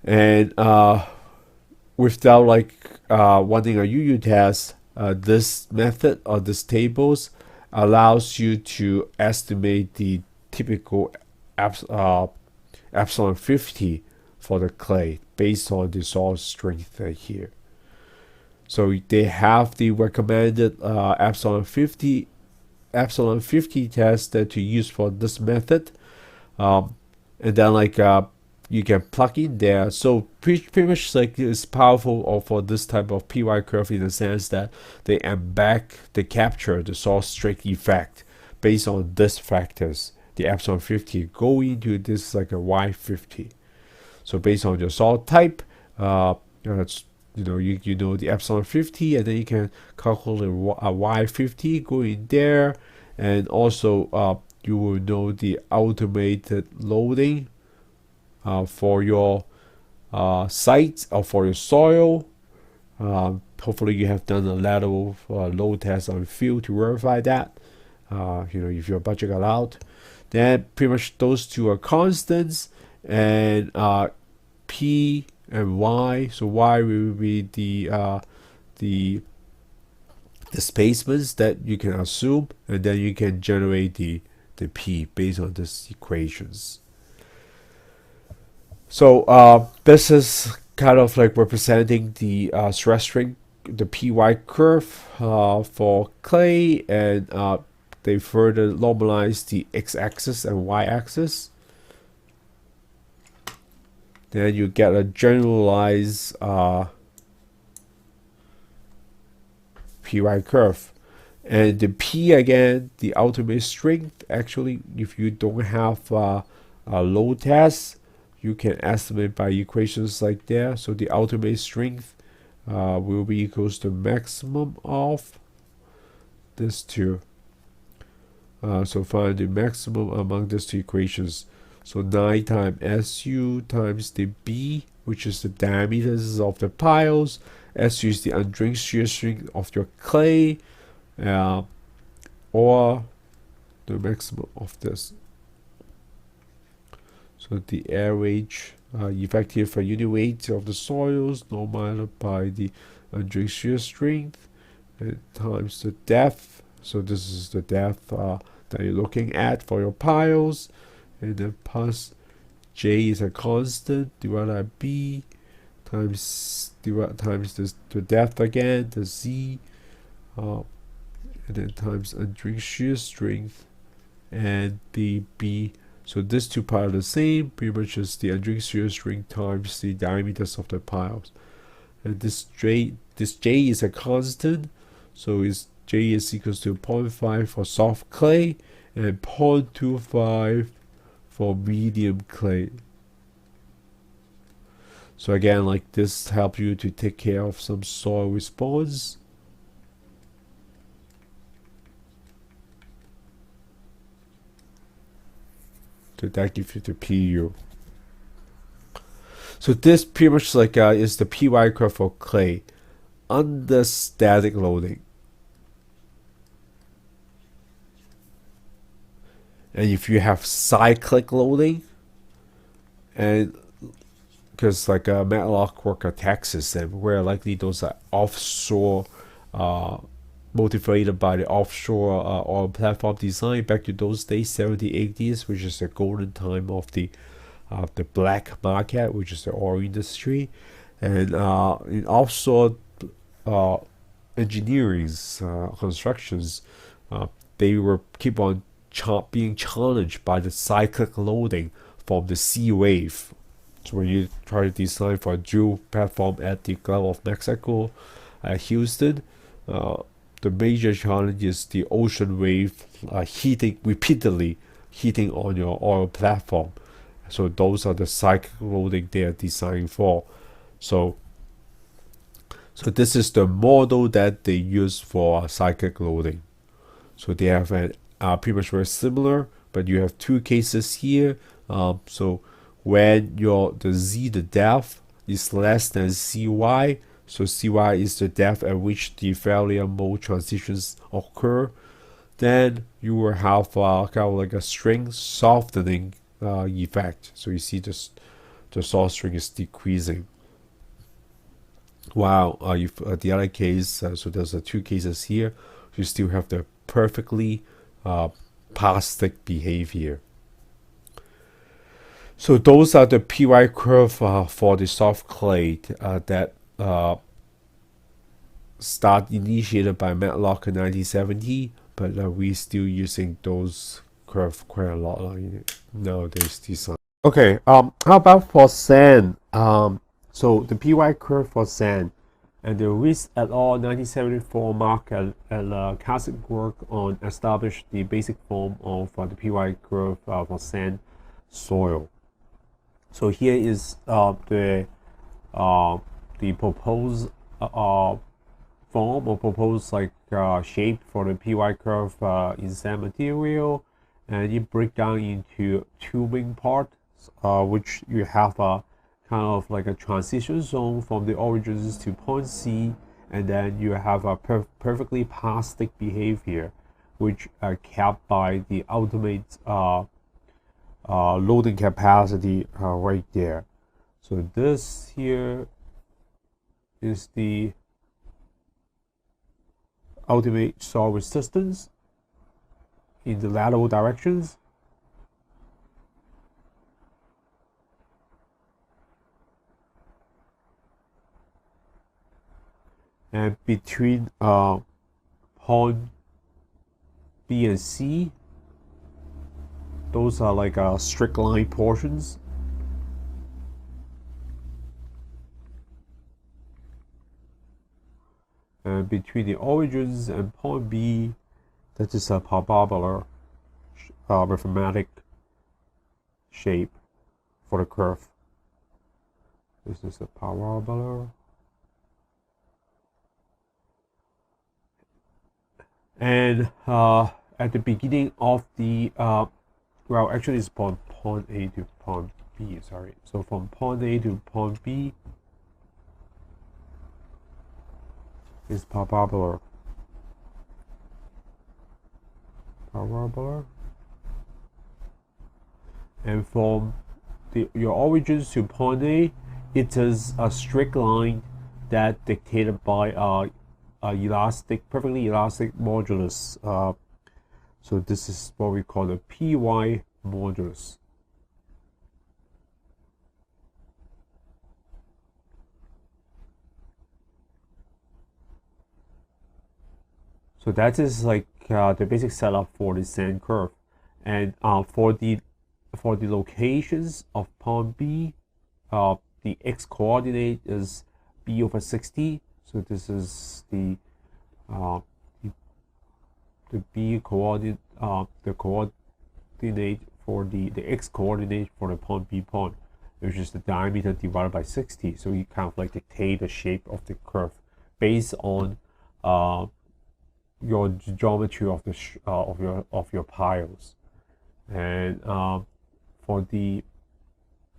And without like wanting a UU test, this method or this tables allows you to estimate the typical epsilon 50 for the clay based on the soil strength here. So they have the recommended epsilon 50 test that to use for this method, and then like you can plug in there. So pretty much like it's powerful for this type of PY curve in the sense that they capture the soil strength effect based on these factors. The epsilon 50 go into this like a Y50. So based on your soil type, you know the epsilon 50, and then you can calculate a Y50 go in there, and also you will know the automated loading for your site or for your soil. Hopefully you have done a lateral load test on field to verify that. If your budget allowed, then pretty much those two are constants, and P and Y. So Y will be the displacements that you can assume, and then you can generate the P based on these equations. So this is kind of like representing the stress strain, the PY curve for clay, and they further normalize the x-axis and y-axis. Then you get a generalized PY curve. And the P again, the ultimate strength, actually, if you don't have a load test, you can estimate by equations like that. So the ultimate strength will be equals to maximum of these two. So find the maximum among these two equations. So 9 times SU times the B, which is the diameters of the piles. SU is the undrained shear strength of your clay, or the maximum of this. So the average effective unit weight of the soils divided by the undrained shear strength and times the depth. So this is the depth that you're looking at for your piles, and then plus J is a constant divided by B times the depth again, the Z, and then times undrained shear strength and the B. So these two piles are the same, pretty much just the undrained shear strength times the diameters of the piles. And this J is a constant, so J is equals to 0.5 for soft clay and 0.25 for medium clay. So again, like this helps you to take care of some soil response. So that gives you the PU. So this pretty much like is the PY curve for clay under static loading. And if you have cyclic loading, and because like Matlock work at Texas, and where likely those are offshore, motivated by the offshore oil platform design back to those days, 70s, 80s, which is the golden time of the black market, which is the oil industry, and in offshore uh, engineering's constructions, they were keep on being challenged by the cyclic loading from the sea wave. So when you try to design for a dual platform at the Gulf of Mexico, Houston, the major challenge is the ocean wave repeatedly heating on your oil platform. So those are the cyclic loading they are designed for. So this is the model that they use for cyclic loading. So they have pretty much very similar, but you have two cases here. So when the depth is less than cy, so cy is the depth at which the failure mode transitions occur, then you will have kind of like a string softening effect. So you see the salt string is decreasing. While if the other case, so there's two cases here, you still have the perfectly plastic behavior. So those are the PY curve for the soft clay that start initiated by Matlock in 1970, but we're still using those curve quite a lot nowadays design. Okay, how about for sand? So the PY curve for sand, and the Riss et al. 1974 mark and classic work on established the basic form of the PY curve for sand soil. So here is the proposed form or proposed shape for the PY curve in sand material, and you break down into two main parts, which you have a kind of like a transition zone from the origins to point C, and then you have a perfectly plastic behavior, which are capped by the ultimate loading capacity right there. So this here is the ultimate soil resistance in the lateral directions. And between point B and C, those are like strict line portions. And between the origins and point B, that is a parabola mathematic shape for the curve. This is a parabola. And at the beginning of the well, actually it's from point A to point B, sorry. So from point A to point B is parabola. And from your origins to point A, it is a straight line that dictated by perfectly elastic modulus. So this is what we call the PY modulus. So that is like the basic setup for the sand curve, and for the locations of point B, the x coordinate is b over 60. So this is the b coordinate, the coordinate for the x coordinate for the point B point, which is the diameter divided by 60. So you kind of like dictate the shape of the curve based on your geometry of the of your piles. And for the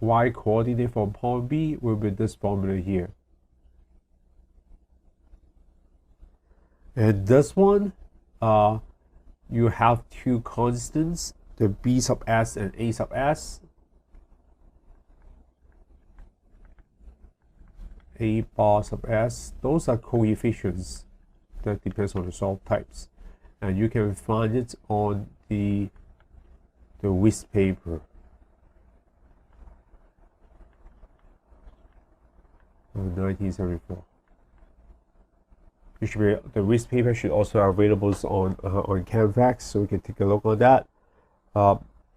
y coordinate for point B will be this formula here. And this one, you have two constants, the b sub s and a sub s. A bar sub S, those are coefficients that depends on the soil types, and you can find it on the waste paper. Of 1974. You should be, the waste paper should also be available on Canvax, so we can take a look on that.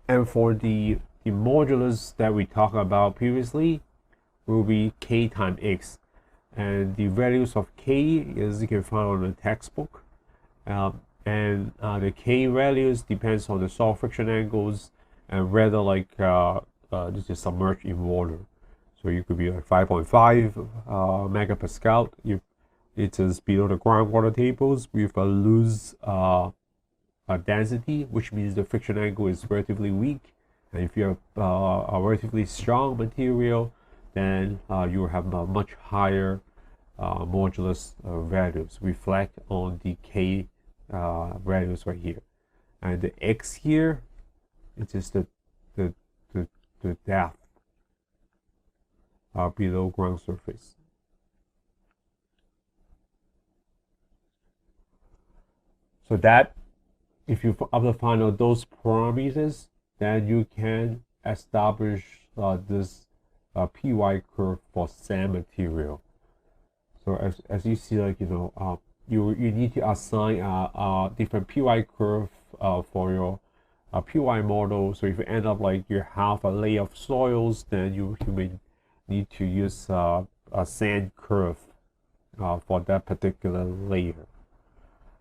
And for the modulus that we talked about previously, will be K times X, and the values of K is you can find on the textbook, and the K values depends on the soil friction angles and whether like this is submerged in water. So you could be like 5.5 megapascal if it is below the groundwater tables with a loose density, which means the friction angle is relatively weak. And if you have a relatively strong material, then you will have a much higher modulus values reflect on the K values right here. And the X here, it is the depth below ground surface. So that if you after find out those parameters, then you can establish this PY curve for sand material. So as you see, like you need to assign a different PY curve for your PY model. So if you end up like you have a layer of soils, then you may need to use a sand curve for that particular layer.